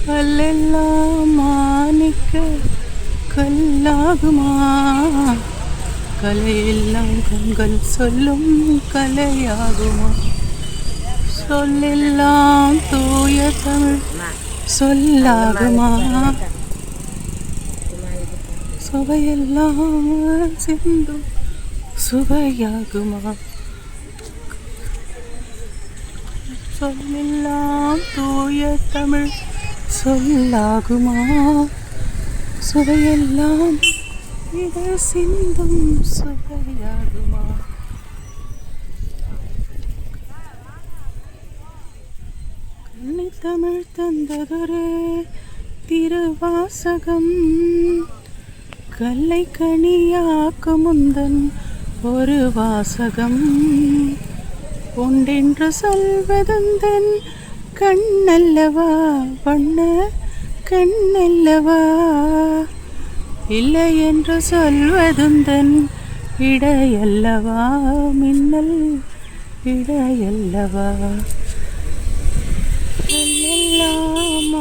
கல்லெல்லாம் மாணிக்க கல்லாகுமா? கலையெல்லாம் கண்கள் சொல்லும் கலையாகுமா? சொல்லெல்லாம் தூய தமிழ் சொல்லாகுமா? சுவையெல்லாம் சிந்தும் சுவையாகுமா? சொல்லெல்லாம் தூய தமிழ் சொல்லாகுமா? சுவையெல்லாம் இதழ் சிந்தும் சுவையாகுமா? கண்ணை தமிழ் தந்ததொரு திருவாசகம், கல்லை கனியாக்கும் முந்தன் ஒரு வாசகம், உண்டென்று சொல்வதந்தன் கண்ணல்லவா? வண்ண கண்ணல்லவா? இல்லை என்று சொல்வதுந்தன் இடையல்லவா? மின்னல் இடையல்லவா? எல்லாம்